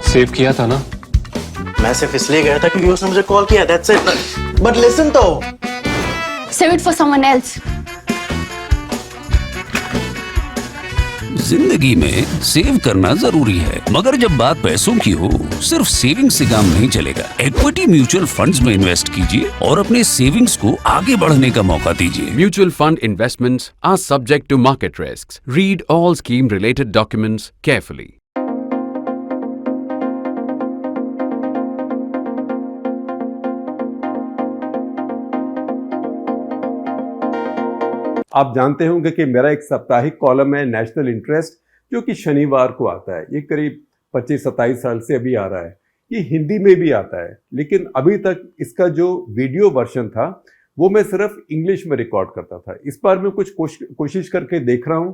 Save किया था ना? मैं सिर्फ इसलिए गया था क्योंकि उसने मुझे कॉल किया, that's it. But listen तो। Save it for someone else. जिंदगी में सेव करना जरूरी है, मगर जब बात पैसों की हो, सिर्फ सेविंग से काम नहीं चलेगा। इक्विटी म्यूचुअल फंड्स में इन्वेस्ट कीजिए और अपने सेविंग्स को आगे बढ़ने का मौका दीजिए। Mutual fund investments are subject to market risks. Read all scheme-related documents carefully. आप जानते होंगे कि मेरा एक साप्ताहिक कॉलम है नेशनल इंटरेस्ट, जो कि शनिवार को आता है। ये करीब 25-27 साल से अभी आ रहा है। ये हिंदी में भी आता है, लेकिन अभी तक इसका जो वीडियो वर्जन था वो मैं सिर्फ इंग्लिश में रिकॉर्ड करता था। इस बार मैं कुछ कोशिश करके देख रहा हूँ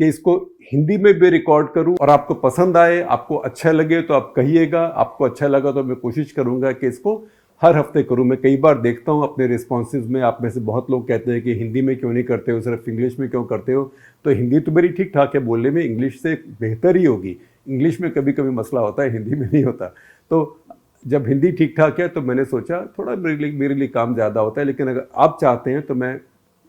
कि इसको हिंदी में भी रिकॉर्ड करूँ और आपको पसंद आए, आपको अच्छा लगे तो आप कहिएगा, आपको अच्छा लगा तो मैं कोशिश करूँगा कि इसको हर हफ्ते करूँ। मैं कई बार देखता हूँ अपने रिस्पॉन्सेज में, आप में से बहुत लोग कहते हैं कि हिंदी में क्यों नहीं करते हो, सिर्फ इंग्लिश में क्यों करते हो। तो हिंदी तो मेरी ठीक ठाक है बोलने में, इंग्लिश से बेहतर ही होगी। इंग्लिश में कभी कभी मसला होता है, हिंदी में नहीं होता। तो जब हिंदी ठीक ठाक है तो मैंने सोचा थोड़ा मेरे लिए काम ज़्यादा होता है, लेकिन अगर आप चाहते हैं तो मैं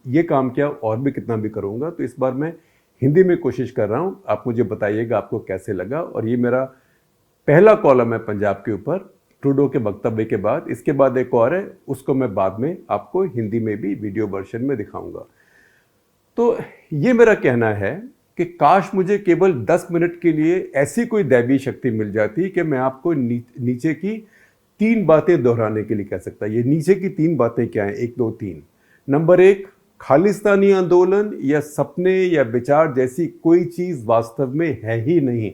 ये काम क्या और भी कितना भी करूँगा। तो इस बार मैं हिंदी में कोशिश कर रहा हूँ। आप मुझे बताइएगा आपको कैसे लगा। और ये मेरा पहला कॉलम है पंजाब के ऊपर, ट्रूडो के वक्तव्य के बाद। इसके बाद एक और है, उसको मैं बाद में आपको हिंदी में भी वीडियो वर्जन में दिखाऊंगा। तो ये मेरा कहना है कि काश मुझे केवल 10 मिनट के लिए ऐसी कोई दैवीय शक्ति मिल जाती कि मैं आपको नीचे की 3 बातें दोहराने के लिए कह सकता। ये नीचे की 3 बातें क्या हैं? 1, 2, 3। नंबर 1, खालिस्तानी आंदोलन या सपने या विचार जैसी कोई चीज़ वास्तव में है ही नहीं।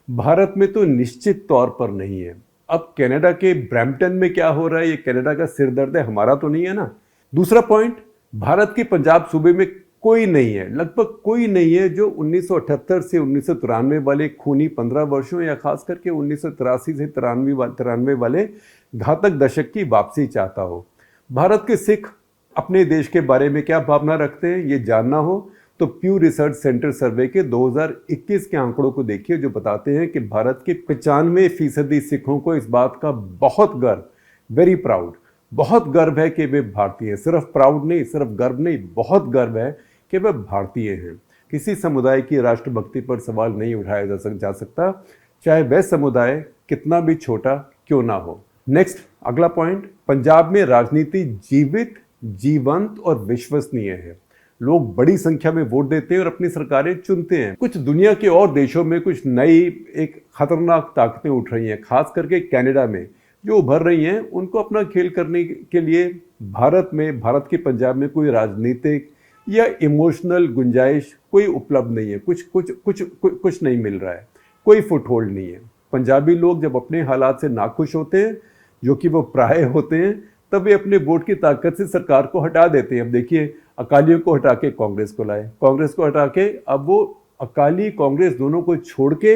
भारत में तो निश्चित तौर पर नहीं है। अब कनाडा के ब्रैम्पटन में क्या हो रहा है, ये कनाडा का सिरदर्द है, हमारा तो नहीं है ना। दूसरा पॉइंट, भारत के पंजाब सूबे में कोई नहीं है, लगभग कोई नहीं है जो 1978 से 1993 वाले खूनी 15 वर्षों या खास करके 1983 से 93 वाले घातक दशक की वापसी चाहता हो। भारत के सिख अपने देश के बारे में क्या भावना रखते हैं ये जानना हो तो प्यू रिसर्च सेंटर सर्वे के 2021 के आंकड़ों को देखिए, जो बताते हैं कि भारत के 95% सिखों को इस बात का बहुत गर्व, वेरी प्राउड, बहुत गर्व है कि वे भारतीय हैं। सिर्फ प्राउड नहीं, सिर्फ गर्व नहीं, बहुत गर्व है कि वे भारतीय हैं। किसी समुदाय की राष्ट्रभक्ति पर सवाल नहीं उठाया जा सकता, चाहे वह समुदाय कितना भी छोटा क्यों ना हो। नेक्स्ट, अगला पॉइंट, पंजाब में राजनीति जीवित, जीवंत और विश्वसनीय है। लोग बड़ी संख्या में वोट देते हैं और अपनी सरकारें चुनते हैं। कुछ दुनिया के और देशों में कुछ नई एक खतरनाक ताकतें उठ रही हैं, खास करके कनाडा में जो उभर रही हैं। उनको अपना खेल करने के लिए भारत के पंजाब में कोई राजनीतिक या इमोशनल गुंजाइश कोई उपलब्ध नहीं है। कुछ नहीं मिल रहा है, कोई फुटहोल्ड नहीं है। पंजाबी लोग जब अपने हालात से नाखुश होते हैं, जो कि वो प्राय होते हैं, तब वे अपने वोट की ताकत से सरकार को हटा देते हैं। अब देखिए, अकालियों को हटा के कांग्रेस को लाए, कांग्रेस को हटा के अब वो अकाली कांग्रेस दोनों को छोड़ के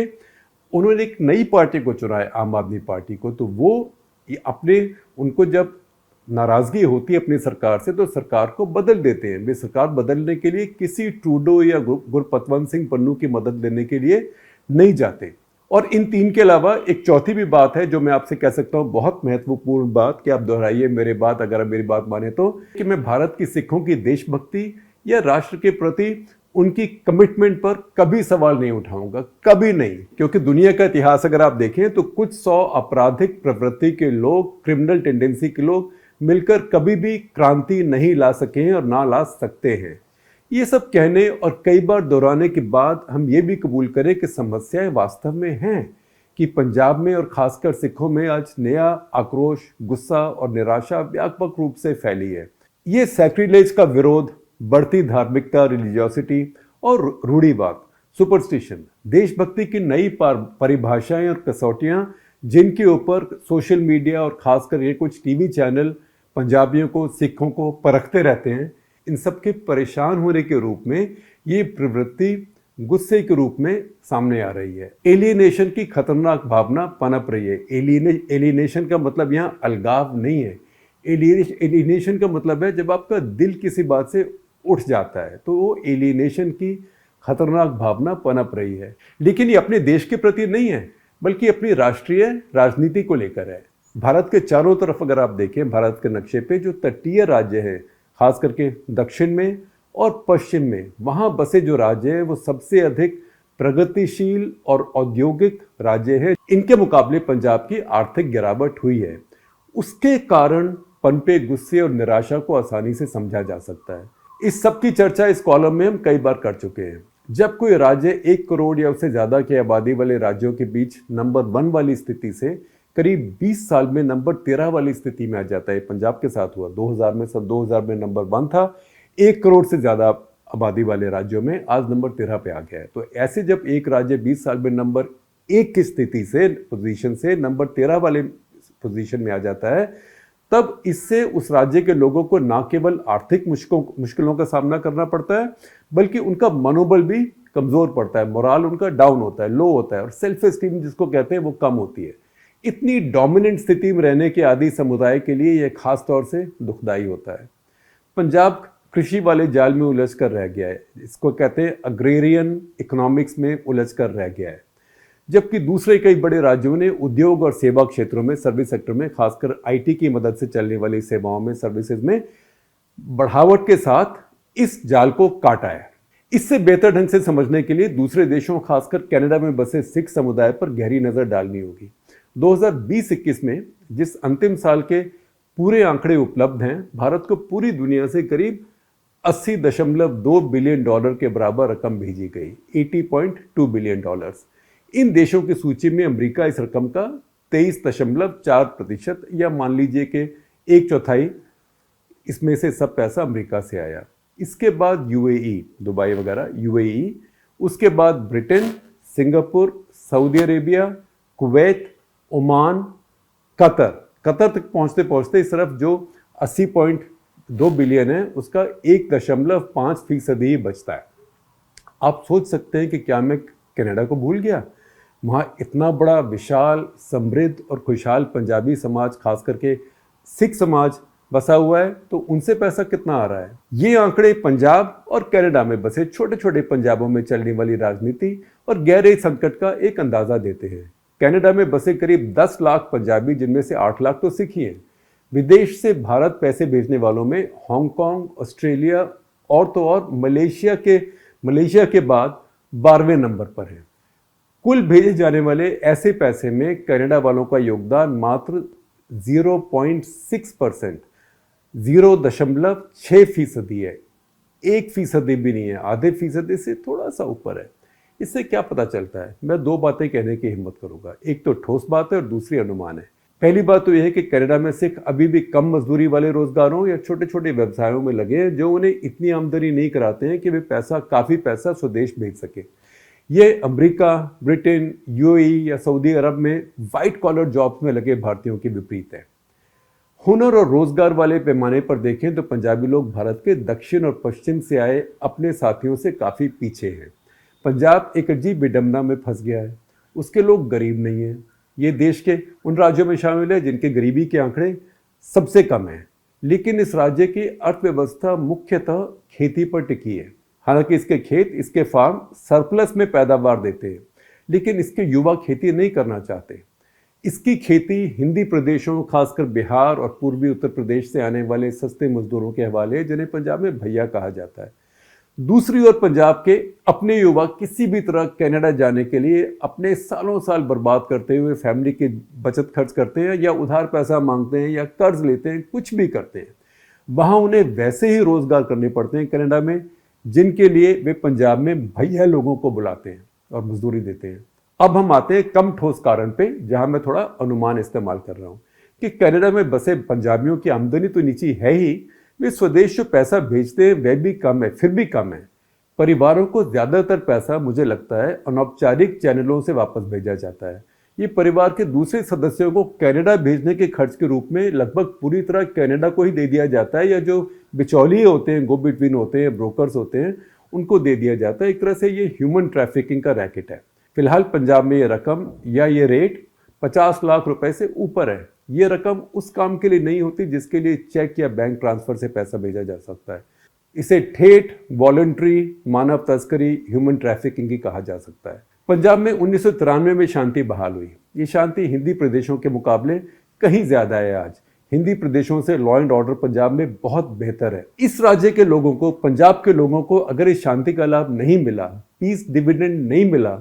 उन्होंने एक नई पार्टी को चुना है, आम आदमी पार्टी को। तो वो उनको जब नाराजगी होती है अपनी सरकार से तो सरकार को बदल देते हैं। वे सरकार बदलने के लिए किसी ट्रूडो या गुरपतवंत सिंह पन्नू की मदद लेने के लिए नहीं जाते। और इन 3 के अलावा एक चौथी भी बात है जो मैं आपसे कह सकता हूँ, बहुत महत्वपूर्ण बात, कि आप दोहराइए मेरे बात, अगर आप मेरी बात माने तो, कि मैं भारत की सिखों की देशभक्ति या राष्ट्र के प्रति उनकी कमिटमेंट पर कभी सवाल नहीं उठाऊंगा, कभी नहीं। क्योंकि दुनिया का इतिहास अगर आप देखें तो कुछ 100 आपराधिक प्रवृत्ति के लोग, क्रिमिनल टेंडेंसी के लोग मिलकर कभी भी क्रांति नहीं ला सके हैं और ना ला सकते हैं। ये सब कहने और कई बार दोहराने के बाद हम ये भी कबूल करें कि समस्याएं वास्तव में हैं, कि पंजाब में और खासकर सिखों में आज नया आक्रोश, गुस्सा और निराशा व्यापक रूप से फैली है। ये सैक्रिलेज का विरोध, बढ़ती धार्मिकता, रिलीजियोसिटी और रूढ़िवाद, सुपरस्टिशन, देशभक्ति की नई परिभाषाएं और कसौटियां जिनके ऊपर सोशल मीडिया और खासकर ये कुछ टीवी चैनल पंजाबियों को, सिखों को परखते रहते हैं, इन सब के परेशान होने के रूप में ये प्रवृत्ति गुस्से के रूप में सामने आ रही है। एलियनेशन की खतरनाक भावना पनप रही है। एलियनेशन का मतलब यहाँ अलगाव नहीं है। एलियनेशन का मतलब है जब आपका दिल किसी बात से उठ जाता है, तो वो एलियनेशन की खतरनाक भावना पनप रही है। लेकिन ये अपने देश के प्रति नहीं है। बल्कि अपनी राष्ट्रीय राजनीति को लेकर है। भारत के चारों तरफ अगर आप देखें भारत के नक्शे पे जो तटीय राज्य हैं, खास करके दक्षिण में और पश्चिम में, वहाँ बसे जो राज्य हैं वो सबसे अधिक प्रगतिशील और औद्योगिक राज्य हैं। इनके मुकाबले पंजाब की आर्थिक गिरावट हुई है। उसके कारण पनपे गुस्से और निराशा को आसानी से समझा जा सकता है। इस सब की चर्चा इस कॉलम में हम कई बार कर चुके हैं। जब कोई राज्य 1 करोड़ या उससे ज़्यादा की आबादी वाले राज्यों के बीच नंबर 1 वाली स्थिति से करीब 20 साल में नंबर 13 वाली स्थिति में आ जाता है, पंजाब के साथ हुआ। 2000 में सन 2000 में नंबर 1 था, 1 करोड़ से ज़्यादा आबादी वाले राज्यों में, आज नंबर 13 पे आ गया है। तो ऐसे जब एक राज्य 20 साल में नंबर 1 की स्थिति से पोजीशन से नंबर 13 वाले पोजीशन में आ जाता है, तब इससे उस राज्य के लोगों को न केवल आर्थिक मुश्किलों का सामना करना पड़ता है, बल्कि उनका मनोबल भी कमज़ोर पड़ता है, मोराल उनका डाउन होता है, लो होता है, और सेल्फ एस्टीम जिसको कहते हैं वो कम होती है। इतनी डोमिनेंट स्थिति में रहने के आदि समुदाय के लिए यह खास तौर से दुखदाई होता है। पंजाब कृषि वाले जाल में उलझ कर रह गया है, इसको कहते हैं अग्रेरियन इकोनॉमिक्स में उलझ कर रह गया है। जबकि दूसरे कई बड़े राज्यों ने उद्योग और सेवा क्षेत्रों में, सर्विस सेक्टर में, खासकर आईटी की मदद से चलने वाली सेवाओं में, सर्विसेज में बढ़ावट के साथ इस जाल को काटा है। इससे बेहतर ढंग से समझने के लिए दूसरे देशों, खासकर कनाडा में बसे सिख समुदाय पर गहरी नजर डालनी होगी। 2020-21 में जिस अंतिम साल के पूरे आंकड़े उपलब्ध हैं, भारत को पूरी दुनिया से करीब $80.2 बिलियन के बराबर रकम भेजी गई, $80.2 बिलियन। इन देशों की सूची में अमेरिका इस रकम का 23.4% या मान लीजिए कि 1/4 इसमें से सब पैसा अमेरिका से आया। इसके बाद यूएई, दुबई वगैरह, यूएई, उसके बाद Britain, Singapore, Saudi Arabia, Kuwait, Oman, Qatar तक पहुंचते पहुंचते इस तरफ जो 80.2 बिलियन है उसका 1.5% ही बचता है। आप सोच सकते हैं कि क्या मैं कनाडा को भूल गया? वहाँ इतना बड़ा विशाल, समृद्ध और खुशहाल पंजाबी समाज, खास करके सिख समाज बसा हुआ है, तो उनसे पैसा कितना आ रहा है? ये आंकड़े पंजाब और कनाडा में बसे छोटे छोटे पंजाबों में चलने वाली राजनीति और गहरे संकट का एक अंदाजा देते हैं। कनाडा में बसे करीब 10 लाख पंजाबी, जिनमें से 8 लाख तो सिख ही हैं। विदेश से भारत पैसे भेजने वालों में हांगकांग, ऑस्ट्रेलिया और तो और मलेशिया के बाद 12वें नंबर पर है। कुल भेजे जाने वाले ऐसे पैसे में कनाडा वालों का योगदान मात्र 0.6%, 0.6% है। 1% भी नहीं है, आधे फीसदी से थोड़ा सा ऊपर है। इससे क्या पता चलता है? मैं 2 बातें कहने की हिम्मत करूंगा। एक तो ठोस बात है और दूसरी अनुमान है। पहली बात तो यह है कि कनाडा में सिख अभी भी कम मजदूरी वाले रोजगारों या छोटे छोटे व्यवसायों में लगे हैं, जो उन्हें इतनी आमदनी नहीं कराते हैं कि वे काफ़ी पैसा स्वदेश भेज सके। ये अमेरिका, ब्रिटेन, यूएई या सऊदी अरब में वाइट कॉलर जॉब्स में लगे भारतीयों के विपरीत है। हुनर और रोजगार वाले पैमाने पर देखें तो पंजाबी लोग भारत के दक्षिण और पश्चिम से आए अपने साथियों से काफ़ी पीछे हैं। पंजाब एक अजीब विडंबना में फंस गया है। उसके लोग गरीब नहीं हैं। ये देश के उन राज्यों में शामिल है जिनके गरीबी के आंकड़े सबसे कम हैं, लेकिन इस राज्य की अर्थव्यवस्था मुख्यतः खेती पर टिकी है। हालांकि इसके खेत, इसके फार्म सरप्लस में पैदावार देते हैं, लेकिन इसके युवा खेती नहीं करना चाहते। इसकी खेती हिंदी प्रदेशों, खासकर बिहार और पूर्वी उत्तर प्रदेश से आने वाले सस्ते मजदूरों के हवाले, जिन्हें पंजाब में भैया कहा जाता है। दूसरी ओर पंजाब के अपने युवा किसी भी तरह कनाडा जाने के लिए अपने सालों साल बर्बाद करते हुए फैमिली की बचत खर्च करते हैं या उधार पैसा मांगते हैं या कर्ज लेते हैं, कुछ भी करते हैं। वहाँ उन्हें वैसे ही रोजगार करने पड़ते हैं कनाडा में, जिनके लिए वे पंजाब में भैया लोगों को बुलाते हैं और मजदूरी देते हैं। अब हम आते हैं कम ठोस कारण पे, जहाँ मैं थोड़ा अनुमान इस्तेमाल कर रहा हूँ कि कनाडा में बसे पंजाबियों की आमदनी तो नीची है ही, वे स्वदेश जो पैसा भेजते हैं वह भी कम है, फिर भी कम है। परिवारों को ज़्यादातर पैसा, मुझे लगता है, अनौपचारिक चैनलों से वापस भेजा जाता है। ये परिवार के दूसरे सदस्यों को कनाडा भेजने के खर्च के रूप में लगभग पूरी तरह कनाडा को ही दे दिया जाता है, या जो बिचौलिए होते हैं, गो बिटवीन होते हैं, ब्रोकर्स होते हैं, उनको दे दिया जाता है। एक तरह से ये ह्यूमन ट्रैफिकिंग का रैकेट है। फिलहाल पंजाब में ये रकम या ये रेट 50 लाख रुपए से ऊपर है। ये रकम उस काम के लिए नहीं होती जिसके लिए चेक या बैंक ट्रांसफर से पैसा भेजा जा सकता है। इसे ठेठ वॉलंटरी मानव तस्करी, ह्यूमन ट्रैफिकिंग ही कहा जा सकता है। पंजाब में 1993 में शांति बहाल हुई। ये शांति हिंदी प्रदेशों के मुकाबले कहीं ज्यादा है। आज हिंदी प्रदेशों से लॉ एंड ऑर्डर पंजाब में बहुत बेहतर है। इस राज्य के लोगों को, पंजाब के लोगों को अगर इस शांति का लाभ नहीं मिला, पीस डिविडेंड नहीं मिला,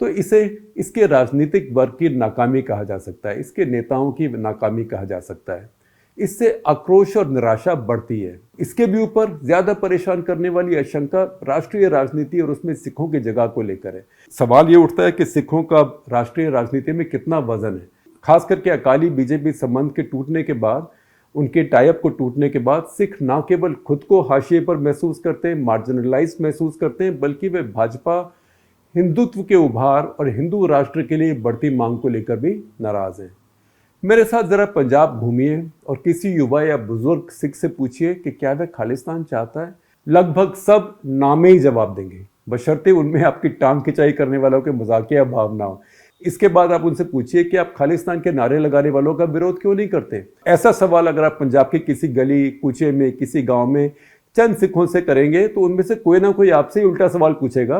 तो इसे इसके राजनीतिक वर्ग की नाकामी कहा जा सकता है, इसके नेताओं की नाकामी कहा जा सकता है। इससे आक्रोश और निराशा बढ़ती है। इसके भी ऊपर ज्यादा परेशान करने वाली आशंका राष्ट्रीय राजनीति और उसमें सिखों की जगह को लेकर है। सवाल ये उठता है कि सिखों का राष्ट्रीय राजनीति में कितना वजन है। खास करके अकाली बीजेपी संबंध के टूटने के बाद, उनके टाइप को टूटने के बाद सिख न केवल खुद को हाशिए पर महसूस करते हैं, मार्जिनलाइज महसूस करते हैं, बल्कि वे भाजपा, हिंदुत्व के उभार और हिंदू राष्ट्र के लिए बढ़ती मांग को लेकर भी नाराज हैं। मेरे साथ जरा पंजाब घूमिए और किसी युवा या बुजुर्ग सिख से पूछिए कि क्या वह खालिस्तान चाहता है। लगभग सब नामे ही जवाब देंगे, बशर्ते उनमें आपकी टांग खिंचाई करने वालों के मजाकिया भाव ना हो। इसके बाद आप उनसे पूछिए कि आप खालिस्तान के नारे लगाने वालों का विरोध क्यों नहीं करते। ऐसा सवाल अगर आप पंजाब के किसी गली कूचे में, किसी गांव में चंद सिखों से करेंगे, तो उनमें से कोई ना कोई आपसे ही उल्टा सवाल पूछेगा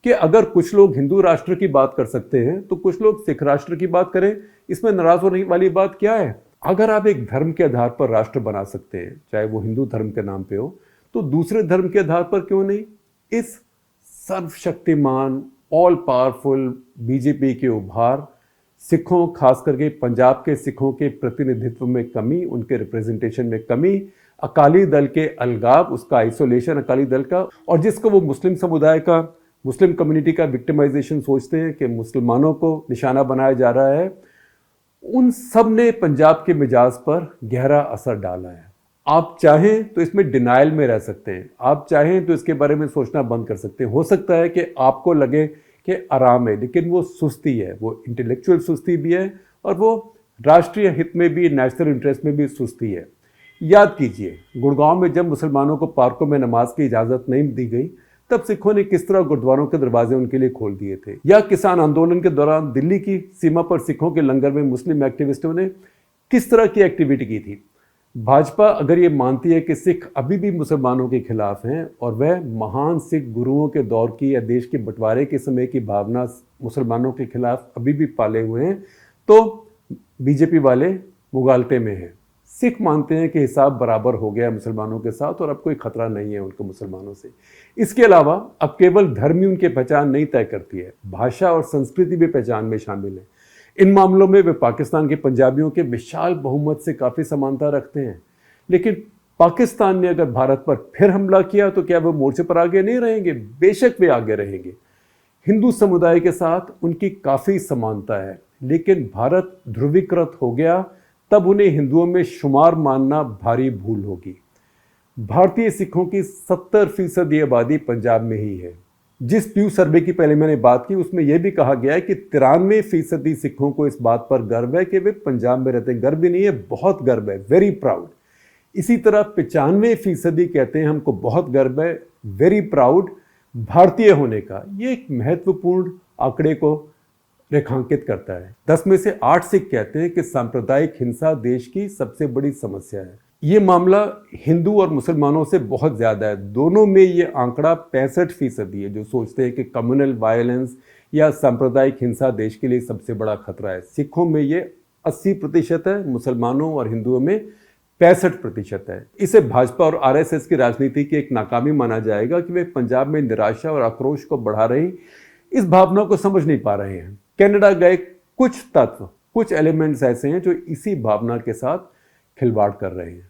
कि अगर कुछ लोग हिंदू राष्ट्र की बात कर सकते हैं तो कुछ लोग सिख राष्ट्र की बात करें, इसमें नाराज होने वाली बात क्या है। अगर आप एक धर्म के आधार पर राष्ट्र बना सकते हैं, चाहे वो हिंदू धर्म के नाम पे हो, तो दूसरे धर्म के आधार पर क्यों नहीं। इस सर्वशक्तिमान ऑल पावरफुल बीजेपी के उभार सिखों, खास करके पंजाब के सिखों के प्रतिनिधित्व में कमी, उनके रिप्रेजेंटेशन में कमी, अकाली दल के अलगाव, उसका आइसोलेशन अकाली दल का, और जिसको वो मुस्लिम समुदाय का, मुस्लिम कम्युनिटी का विक्टिमाइजेशन सोचते हैं कि मुसलमानों को निशाना बनाया जा रहा है, उन सब ने पंजाब के मिजाज पर गहरा असर डाला है। आप चाहें तो इसमें डिनाइल में रह सकते हैं, आप चाहें तो इसके बारे में सोचना बंद कर सकते हैं। हो सकता है कि आपको लगे कि आराम है, लेकिन वो सुस्ती है, वो इंटेलेक्चुअल सुस्ती भी है और वो राष्ट्रीय हित में भी, नेशनल इंटरेस्ट में भी सुस्ती है। याद कीजिए, गुड़गांव में जब मुसलमानों को पार्कों में नमाज की इजाज़त नहीं दी गई, तब सिखों ने किस तरह गुरुद्वारों के दरवाजे उनके लिए खोल दिए थे। या किसान आंदोलन के दौरान दिल्ली की सीमा पर सिखों के लंगर में मुस्लिम एक्टिविस्टों ने किस तरह की एक्टिविटी की थी। भाजपा अगर ये मानती है कि सिख अभी भी मुसलमानों के खिलाफ हैं और वह महान सिख गुरुओं के दौर की या देश के बंटवारे के समय की भावना मुसलमानों के खिलाफ अभी भी पाले हुए हैं, तो बीजेपी वाले मुगालते में हैं। सिख मानते हैं कि हिसाब बराबर हो गया मुसलमानों के साथ और अब कोई खतरा नहीं है उनको मुसलमानों से। इसके अलावा अब केवल धर्म ही उनकी पहचान नहीं तय करती है, भाषा और संस्कृति भी पहचान में शामिल है। इन मामलों में वे पाकिस्तान के पंजाबियों के विशाल बहुमत से काफ़ी समानता रखते हैं। लेकिन पाकिस्तान ने अगर भारत पर फिर हमला किया तो क्या वो मोर्चे पर आगे नहीं रहेंगे? बेशक वे आगे रहेंगे। हिंदू समुदाय के साथ उनकी काफ़ी समानता है, लेकिन भारत ध्रुवीकृत हो गया तब उन्हें हिंदुओं में शुमार मानना भारी भूल होगी। भारतीय सिखों की 70% आबादी पंजाब में ही है। जिस प्यू सर्वे की पहले मैंने बात की, उसमें यह भी कहा गया है कि 93% सिखों को इस बात पर गर्व है कि वे पंजाब में रहते हैं। गर्व भी नहीं है, बहुत गर्व है, वेरी प्राउड। इसी तरह 95% कहते हैं हमको बहुत गर्व है, वेरी प्राउड भारतीय होने का। ये एक महत्वपूर्ण आंकड़े को रेखांकित करता है। 10 में से 8 सिख कहते हैं कि सांप्रदायिक हिंसा देश की सबसे बड़ी समस्या है। ये मामला हिंदू और मुसलमानों से बहुत ज़्यादा है। दोनों में ये आंकड़ा 65% है जो सोचते हैं कि कम्युनल वायलेंस या सांप्रदायिक हिंसा देश के लिए सबसे बड़ा खतरा है। सिखों में ये 80% है, मुसलमानों और हिंदुओं में 65% है। इसे भाजपा और आरएसएस की राजनीति की एक नाकामी माना जाएगा कि वे पंजाब में निराशा और आक्रोश को बढ़ा रही इस भावना को समझ नहीं पा रहे हैं। कनाडा गए कुछ तत्व, कुछ एलिमेंट्स ऐसे हैं जो इसी भावना के साथ खिलवाड़ कर रहे हैं।